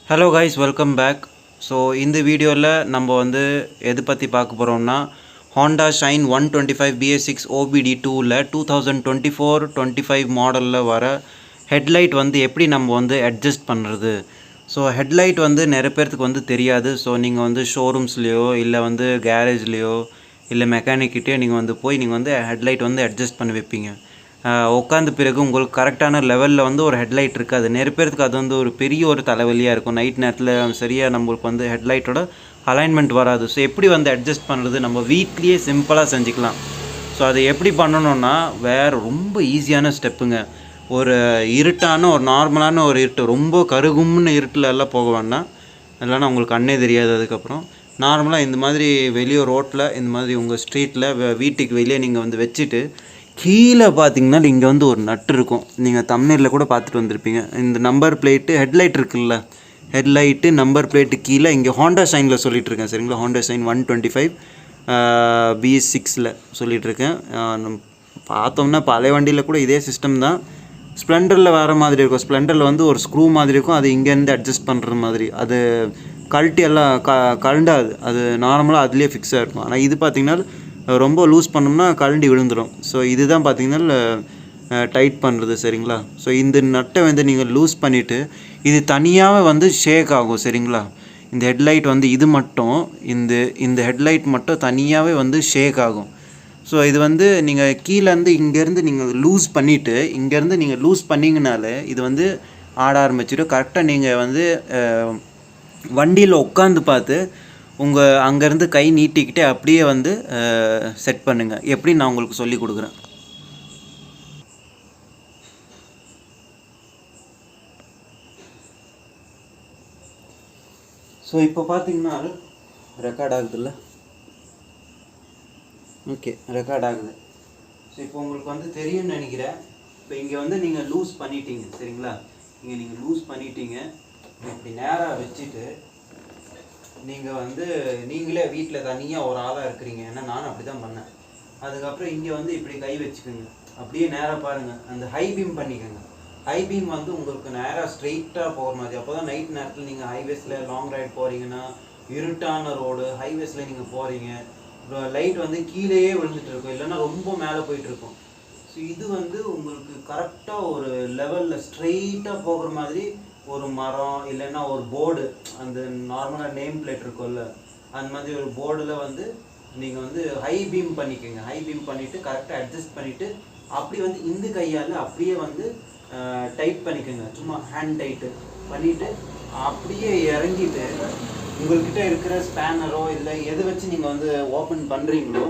Hello guys, welcome back. So இந்த வீடியோவில் நம்ம வந்து எது பற்றி பார்க்க போகிறோம்னா ஹாண்டா ஷைன் 125 BS6 OBD 2ல் 2024-25 மாடலில் வர ஹெட்லைட் வந்து எப்படி நம்ம வந்து அட்ஜஸ்ட் பண்ணுறது. ஸோ ஹெட்லைட் வந்து நிறைய பேர்த்துக்கு வந்து தெரியாது. ஸோ நீங்கள் வந்து ஷோரூம்ஸ்லேயோ இல்லை வந்து கேரேஜ்லேயோ இல்லை மெக்கானிக்கிட்டே நீங்கள் வந்து போய் நீங்கள் வந்து ஹெட்லைட் வந்து அட்ஜஸ்ட் பண்ணி வைப்பீங்க. உட்காந்த பிறகு உங்களுக்கு கரெக்டான லெவலில் வந்து ஒரு ஹெட்லைட் இருக்காது. நிறைய பேருக்கு அது வந்து ஒரு பெரிய ஒரு தலைவலியாக இருக்கும். நைட் நேரத்தில் சரியாக நம்மளுக்கு வந்து ஹெட்லைட்டோட அலைன்மெண்ட் வராது. ஸோ எப்படி வந்து அட்ஜஸ்ட் பண்ணுறது, நம்ம வீட்லேயே சிம்பிளாக செஞ்சுக்கலாம். ஸோ அதை எப்படி பண்ணணுன்னா வேறு ரொம்ப ஈஸியான ஸ்டெப்புங்க. ஒரு இருட்டான ஒரு நார்மலான ஒரு இருட்டு, ரொம்ப கருகும்னு இருட்டில் எல்லாம் போக வேண்டாம், இல்லைன்னா உங்களுக்கு கண்ணே தெரியாது. அதுக்கப்புறம் நார்மலாக இந்த மாதிரி வெளியே ரோட்டில் இந்த மாதிரி உங்கள் ஸ்ட்ரீட்டில் வீட்டுக்கு வெளியே நீங்கள் வந்து வச்சுட்டு கீழே பார்த்தீங்கன்னா இங்கே வந்து ஒரு நட்டு இருக்கும். நீங்கள் தம்ப்நெயிலில் கூட பார்த்துட்டு வந்திருப்பீங்க. இந்த நம்பர் பிளேட்டு ஹெட்லைட் இருக்குல்ல, ஹெட்லைட்டு நம்பர் பிளேட்டு கீழே இங்கே ஹாண்டா ஷைனில் சொல்லிகிட்ருக்கேன் சரிங்களா. Honda shine 125 BS6ல் சொல்லிகிட்ருக்கேன். பார்த்தோம்னா பழைய வண்டியில் கூட இதே சிஸ்டம் தான். ஸ்ப்ளெண்டரில் வேறு மாதிரி இருக்கும். ஸ்ப்ளெண்டரில் வந்து ஒரு ஸ்க்ரூ மாதிரி இருக்கும், அது இங்கேருந்து அட்ஜஸ்ட் பண்ணுற மாதிரி. அது கழட்டி எல்லாம் கழண்டாது, அது நார்மலாக அதுலேயே ஃபிக்ஸாக இருக்கும். ஆனால் இது பார்த்திங்கன்னா ரொம்ப லூஸ் பண்ணோம்னா கழண்டி விழுந்துடும். ஸோ இதுதான் பார்த்திங்கன்னா டைட் பண்ணுறது சரிங்களா. ஸோ இந்த நட்டை வந்து நீங்கள் லூஸ் பண்ணிவிட்டு இது தனியாகவே வந்து ஷேக் ஆகும் சரிங்களா. இந்த ஹெட்லைட் வந்து இது மட்டும் இந்த ஹெட்லைட் மட்டும் தனியாகவே வந்து ஷேக் ஆகும். ஸோ இது வந்து நீங்கள் கீழேருந்து இங்கேருந்து நீங்கள் லூஸ் பண்ணிவிட்டு இங்கேருந்து நீங்கள் லூஸ் பண்ணிங்கனாலே இது வந்து ஆட ஆரம்பிச்சிடும். கரெக்டாக நீங்கள் வந்து வண்டியில் உட்காந்து பார்த்து உங்கள் அங்கேருந்து கை நீட்டிக்கிட்டே அப்படியே வந்து செட் பண்ணுங்கள். எப்படி நான் உங்களுக்கு சொல்லி கொடுக்குறேன். ஸோ இப்போ பார்த்தீங்கன்னா ரெக்கார்ட் ஆகுதுல்ல, ஓகே ரெக்கார்ட் ஆகுது. ஸோ இப்போ உங்களுக்கு வந்து தெரியும்னு நினைக்கிறேன். இப்போ இங்கே வந்து நீங்கள் லூஸ் பண்ணிட்டீங்க சரிங்களா. இங்கே நீங்கள் லூஸ் பண்ணிட்டீங்க, இப்படி நேராக வச்சுட்டு நீங்கள் வந்து நீங்களே வீட்டில் தனியாக ஒரு ஆளாக இருக்கிறீங்க. ஏன்னா நானும் அப்படி தான் பண்ணேன். அதுக்கப்புறம் இங்கே வந்து இப்படி கை வச்சுக்கோங்க, அப்படியே நேராக பாருங்கள், அந்த ஹை பீம் பண்ணிக்கோங்க. ஹை பீம் வந்து உங்களுக்கு நேராக ஸ்ட்ரெயிட்டாக போகிற மாதிரி. அப்போ தான் நைட் நேரத்தில் நீங்கள் ஹைவேஸில் லாங் ரைட் போகிறீங்கன்னா, இருட்டான ரோடு ஹைவேஸில் நீங்கள் போகிறீங்க, லைட் வந்து கீழேயே விழுந்துட்டு இருக்கும், இல்லைன்னா ரொம்ப மேலே போயிட்டுருக்கும். ஸோ இது வந்து உங்களுக்கு கரெக்டாக ஒரு லெவலில் ஸ்ட்ரெயிட்டாக போகிற மாதிரி ஒரு மரம் இல்லைன்னா ஒரு போர்டு, அந்த நார்மலாக நேம் பிளேட் இருக்கும்ல, அந்த மாதிரி ஒரு போர்டில் வந்து நீங்கள் வந்து ஹை பீம் பண்ணிக்கோங்க. ஹை பீம் பண்ணிவிட்டு கரெக்டாக அட்ஜஸ்ட் பண்ணிவிட்டு அப்படி வந்து இந்த கையால் அப்படியே வந்து டைட் பண்ணிக்கோங்க. சும்மா ஹேண்ட் டைட்டு பண்ணிவிட்டு அப்படியே இறங்கிட்டு உங்கள்கிட்ட இருக்கிற ஸ்பேனரோ இல்லை எதை வச்சு நீங்கள் வந்து ஓப்பன் பண்ணுறீங்களோ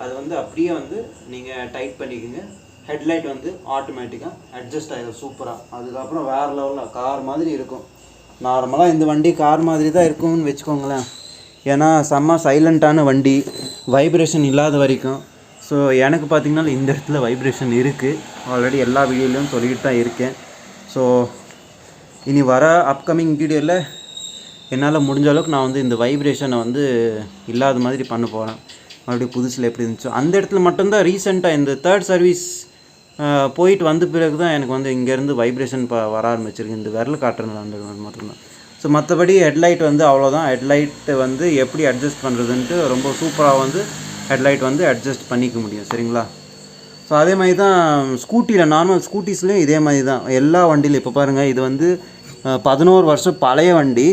அது வந்து அப்படியே வந்து நீங்கள் டைட் பண்ணிக்கோங்க. ஹெட்லைட் வந்து ஆட்டோமேட்டிக்காக அட்ஜஸ்ட் ஆகிடும் சூப்பராக. அதுக்கப்புறம் வேறு லெவலில் கார் மாதிரி இருக்கும். நார்மலாக இந்த வண்டி கார் மாதிரி தான் இருக்கும்னு வச்சுக்கோங்களேன். ஏன்னா செம்ம சைலண்ட்டான வண்டி, வைப்ரேஷன் இல்லாத வரைக்கும். ஸோ எனக்கு பார்த்திங்கன்னா இந்த இடத்துல வைப்ரேஷன் இருக்குது. ஆல்ரெடி எல்லா வீடியோலையும் சொல்லிக்கிட்டு தான் இருக்கேன். ஸோ இனி வர அப்கமிங் வீடியோவில் என்னால் முடிஞ்ச அளவுக்கு நான் வந்து இந்த வைப்ரேஷனை வந்து இல்லாத மாதிரி பண்ண போகிறேன். மறுபடியும் புதுசில் எப்படி இருந்துச்சோ அந்த இடத்துல மட்டும்தான் ரீசெண்டாக இந்த தேர்ட் சர்வீஸ் போயிட்டு வந்த பிறகு தான் எனக்கு வந்து இங்கேருந்து வைப்ரேஷன் வர ஆரம்பிச்சிருக்கு. இந்த விரல் காட்டுறது அந்த மட்டும்தான். ஸோ மற்றபடி ஹெட்லைட் வந்து அவ்வளோதான். ஹெட்லைட்டு வந்து எப்படி அட்ஜஸ்ட் பண்ணுறதுன்ட்டு ரொம்ப சூப்பராக வந்து ஹெட்லைட் வந்து அட்ஜஸ்ட் பண்ணிக்க முடியும் சரிங்களா. ஸோ அதே மாதிரி தான் ஸ்கூட்டியில், நார்மல் ஸ்கூட்டிஸ்லேயும் இதே மாதிரி தான் எல்லா வண்டியிலும். இப்போ பாருங்கள், இது வந்து 11 வருஷம் பழைய வண்டி,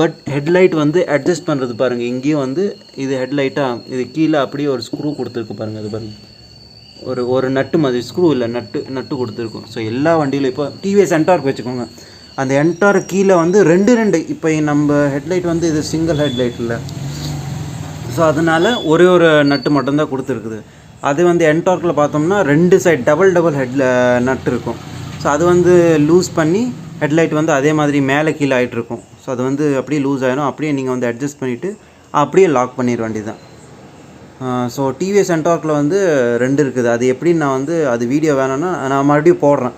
பட் ஹெட்லைட் வந்து அட்ஜஸ்ட் பண்ணுறது பாருங்கள். இங்கேயும் வந்து இது ஹெட்லைட்டாக இது கீழே அப்படியே ஒரு ஸ்க்ரூ கொடுத்துருக்கு பாருங்கள். அது பாருங்கள், ஒரு நட்டு மாதிரி, ஸ்க்ரூ இல்லை நட்டு கொடுத்துருக்கும். ஸோ எல்லா வண்டியிலும் இப்போ டிவிஎஸ் என்டார்க் வச்சுக்கோங்க, அந்த என்டார்க் கீழே வந்து ரெண்டு இப்போ நம்ம ஹெட்லைட் வந்து இது சிங்கிள் ஹெட்லைட் இல்லை. ஸோ அதனால் ஒரு நட்டு மட்டும்தான் கொடுத்துருக்குது. அது வந்து என்டார்க்கில் பார்த்தோம்னா 2 சைட் டபுள் நட்டு இருக்கும். ஸோ அது வந்து லூஸ் பண்ணி ஹெட்லைட் வந்து அதே மாதிரி மேலே கீழே ஆகிட்டுருக்கும். ஸோ அது வந்து அப்படியே லூஸ் ஆகிடும். அப்படியே நீங்கள் வந்து அட்ஜஸ்ட் பண்ணிவிட்டு அப்படியே லாக் பண்ணிட வேண்டியது தான். ஸோ டிவிஎஸ் என்டார்க்கில் வந்து 2 இருக்குது. அது எப்படின்னு நான் வந்து அது வீடியோ வேணும்னா நான் மறுபடியும் போடுறேன்.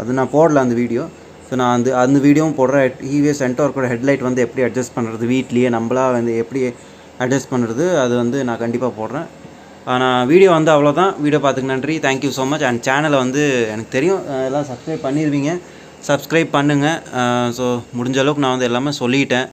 அது நான் போடல அந்த வீடியோ. ஸோ நான் அந்த வீடியோவும் போடுறேன். டிவிஎஸ் என்டார்க்கோட ஹெட்லைட் வந்து எப்படி அட்ஜஸ்ட் பண்ணுறது வீட்லேயே நம்மளாக வந்து எப்படி அட்ஜஸ்ட் பண்ணுறது, அது வந்து நான் கண்டிப்பாக போடுறேன். ஆனால் வீடியோ வந்து அவ்வளோதான். வீடியோ பார்த்துக்கு நன்றி, தேங்க்யூ ஸோ மச். அண்ட் சேனலை வந்து எனக்கு தெரியும் எல்லாம் சப்ஸ்கிரைப் பண்ணிடுவீங்க. சப்ஸ்கிரைப் பண்ணுங்கள். ஸோ முடிஞ்ச அளவுக்கு நான் வந்து எல்லாமே சொல்லிட்டேன்.